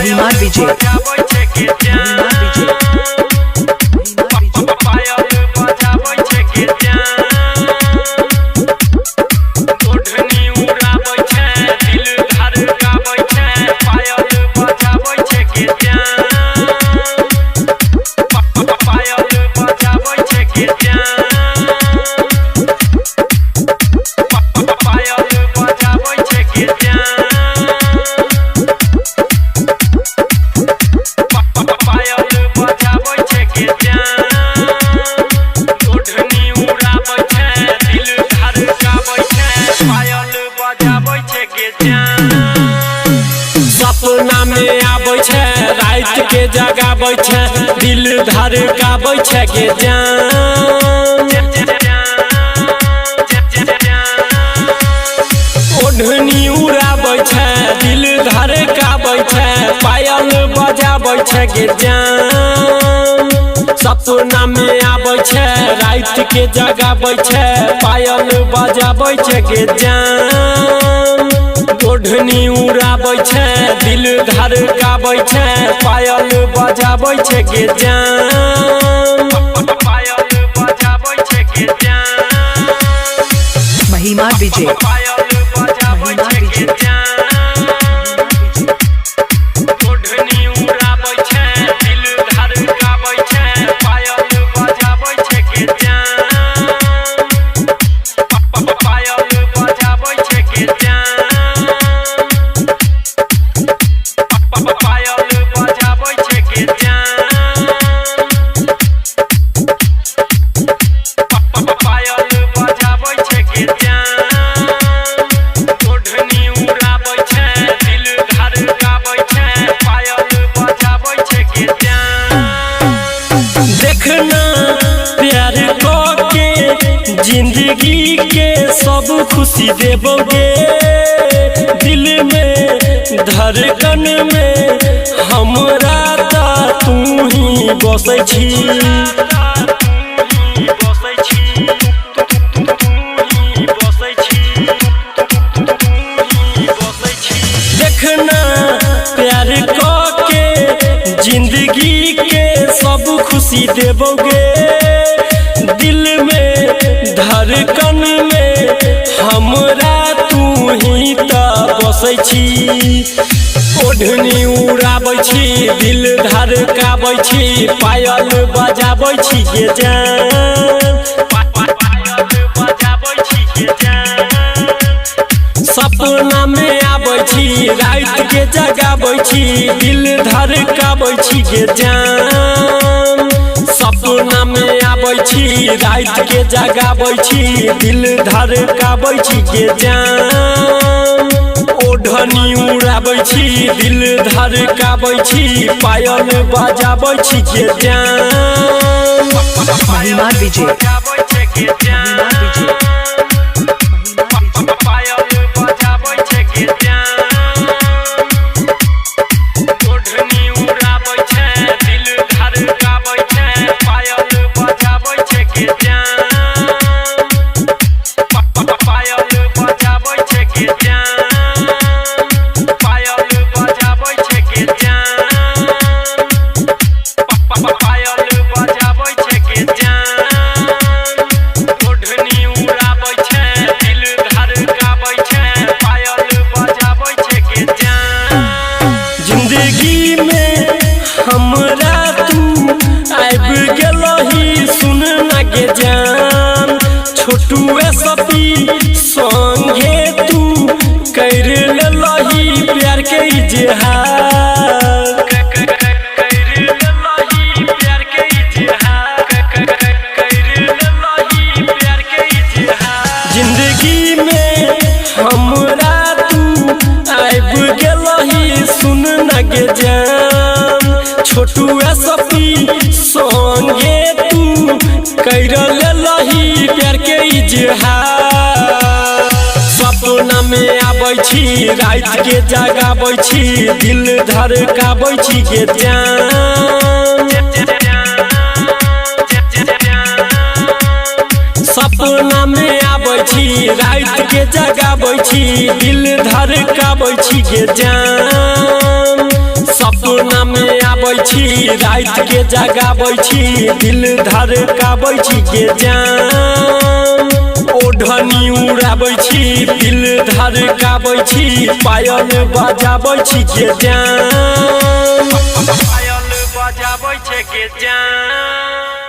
महिमा विजय सपना में आबै छे रात के जगाबै छे दिल धड़काबै छे के जान ओढ़नी उड़ाबै छे दिल धड़काबै छे पायल बजाबै छे के जान सपना में आबै छे रात के जगाबै छे पायल बजाबै छे के जान ओढ़नी उड़ाबै छे दिल धड़काबै छे पायल बजाबै छे के जान पायल बजाबै छे के जान महिमा विजय पायल बजाबै छे के जान ओढ़नी उड़ाबै छे दिल धड़काबै छे पायल बजाबै छे के जान पायल बजाबै छे के जान जिंदगी के सब खुशी देबोगे दिल में धड़कन में हमरा ता तू ही बसै छी देखना प्यार के जिंदगी के सब खुशी देबोगे दिल में धड़कन में हमरा तू ही ता बसै छी ओढ़नी उड़ाबै छी दिल धड़काबै छी पायल बजाबै छी के जान पायल बजाबै छी के जान सपना में आबै छी रात के जगाबै छी दिल धड़काबै छी के जान सपना में आबै छी रात के जगाबै छी दिल धड़काबै छी के जान ओढ़नी उड़ाबै छी दिल धड़काबै छी पायल बजाबै छी के जान महिमा विजय महिमा विजय पायल बजाबै छे के जान ओढ़नी उड़ाबै छे दिल धड़काबै छे पायल बजाबै छे के जान पायल बजाबै छे के जान पायल बजाबै छे के जान पायल बजाबै छे के जान ओढ़नी उड़ाबै छे दिल धड़काबै छे पायल बजाबै छे के जान जिंदगी में हमरा तू आबि गेलही सुन ना के जान छोटुए सपी संगे तू कर लेलही प्यार के इजहार कर लेलही प्यार के इजहार कर लेलही प्यार के इजहार जिंदगी में हमरा तू आबि गेलही सुन ना के जान छोटुए सपी संगे तू कर लेलही प्यार के इजहार सपना में आबै छी रात के जगाबै छी दिल धड़काबै छी के जान सपना में आबै छी रात के जगाबै छी दिल धड़काबै छी के जान। छी रात के जगाबै छी दिल धड़काबै छी के जान ओढ़नी उड़ाबै छी दिल धड़काबै छी पायल बजाबै छी के जान पायल बजाबै छी के जान